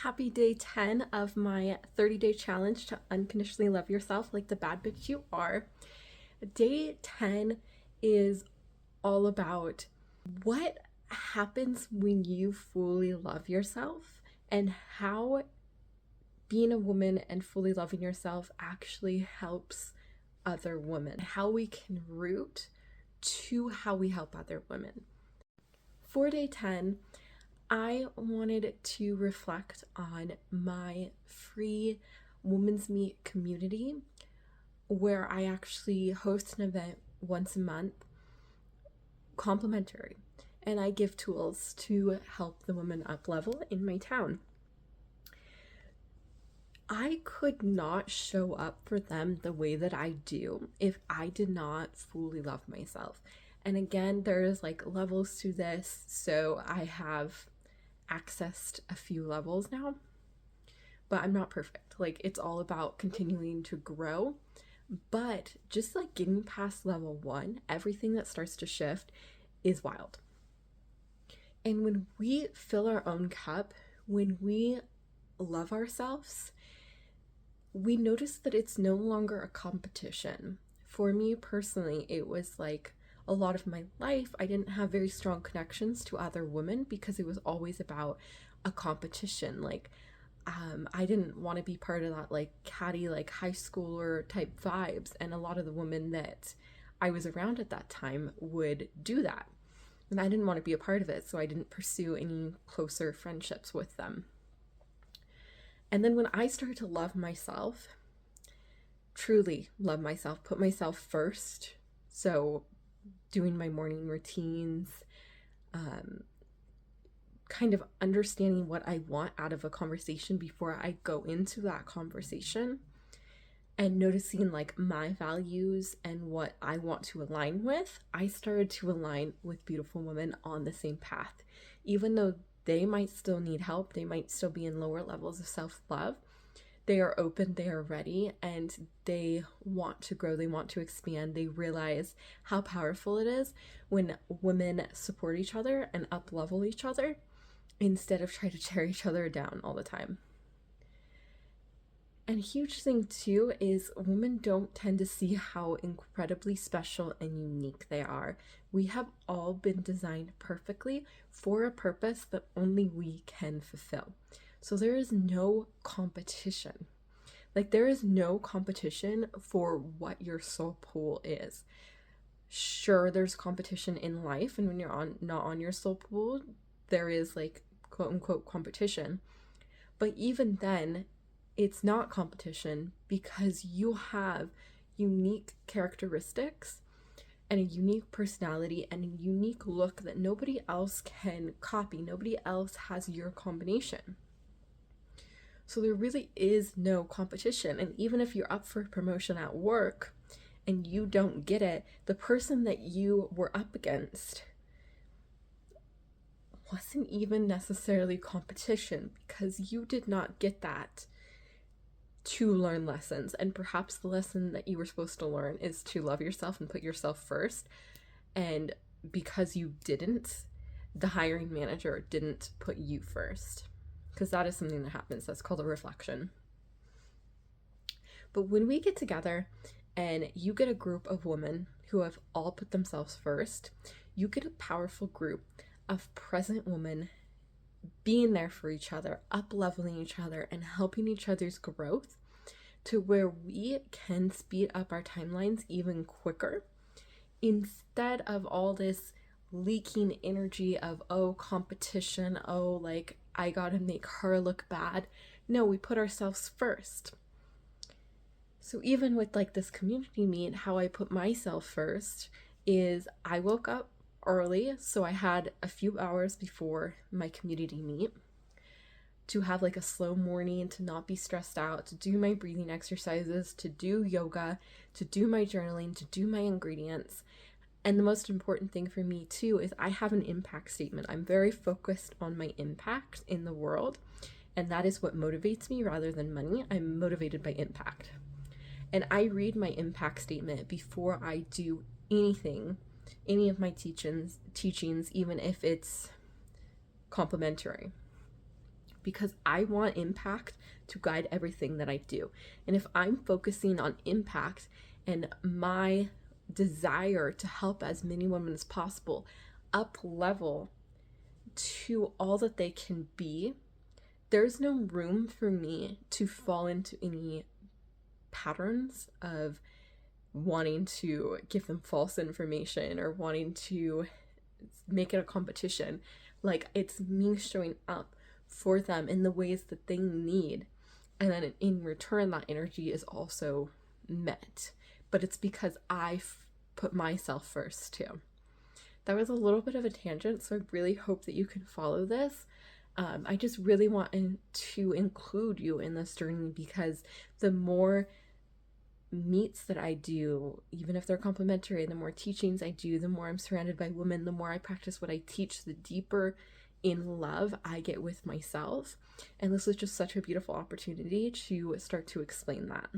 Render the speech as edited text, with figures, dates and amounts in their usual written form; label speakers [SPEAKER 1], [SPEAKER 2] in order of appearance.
[SPEAKER 1] Happy day 10 of my 30-day challenge to unconditionally love yourself like the bad bitch you are. Day 10 is all about what happens when you fully love yourself and how being a woman and fully loving yourself actually helps other women, how we can root to how we help other women. For day 10, I wanted to reflect on my free Women's Meet community where I actually host an event once a month, complimentary, and I give tools to help the women up level in my town. I could not show up for them the way that I do if I did not fully love myself. And again, there's like levels to this, so I have accessed a few levels now, but I'm not perfect. Like, it's all about continuing to grow. But just like getting past level 1, everything that starts to shift is wild. And when we fill our own cup, when we love ourselves, we notice that it's no longer a competition. For me personally, it was like a lot of my life, I didn't have very strong connections to other women because it was always about a competition. Like, I didn't want to be part of that like catty, like high schooler type vibes. And a lot of the women that I was around at that time would do that. And I didn't want to be a part of it, so I didn't pursue any closer friendships with them. And then when I started to love myself, truly love myself, put myself first, so doing my morning routines, kind of understanding what I want out of a conversation before I go into that conversation, and noticing like my values and what I want to align with, I started to align with beautiful women on the same path. Even though they might still need help, they might still be in lower levels of self-love, they are open, they are ready, and they want to grow, they want to expand. They realize how powerful it is when women support each other and up-level each other instead of try to tear each other down all the time. And a huge thing too is women don't tend to see how incredibly special and unique they are. We have all been designed perfectly for a purpose that only we can fulfill. So there is no competition. Like, there is no competition for what your soul pool is. Sure, there's competition in life, and when you're not on your soul pool, there is like quote unquote competition. But even then, it's not competition because you have unique characteristics and a unique personality and a unique look that nobody else can copy. Nobody else has your combination. So there really is no competition. And even if you're up for promotion at work and you don't get it, the person that you were up against wasn't even necessarily competition because you did not get that to learn lessons. And perhaps the lesson that you were supposed to learn is to love yourself and put yourself first. And because you didn't, the hiring manager didn't put you first. Because that is something that happens. That's called a reflection. But when we get together and you get a group of women who have all put themselves first, you get a powerful group of present women being there for each other, up-leveling each other, and helping each other's growth to where we can speed up our timelines even quicker instead of all this leaking energy of, oh, competition, oh, like, I gotta make her look bad. No, we put ourselves first. So even with like this community meet, how I put myself first is I woke up early, so I had a few hours before my community meet to have like a slow morning, to not be stressed out, to do my breathing exercises, to do yoga, to do my journaling, to do my ingredients. And the most important thing for me too is I have an impact statement. I'm very focused on my impact in the world, and that is what motivates me rather than money. I'm motivated by impact. And I read my impact statement before I do anything, any of my teachings, even if it's complimentary. because I want impact to guide everything that I do. And if I'm focusing on impact and my desire to help as many women as possible up level to all that they can be, there's no room for me to fall into any patterns of wanting to give them false information or wanting to make it a competition. Like, it's me showing up for them in the ways that they need. And then in return, that energy is also met. But it's because I put myself first too. That was a little bit of a tangent, so I really hope that you can follow this. I just really want to include you in this journey, because the more meets that I do, even if they're complimentary, the more teachings I do, the more I'm surrounded by women, the more I practice what I teach, the deeper in love I get with myself. And this was just such a beautiful opportunity to start to explain that.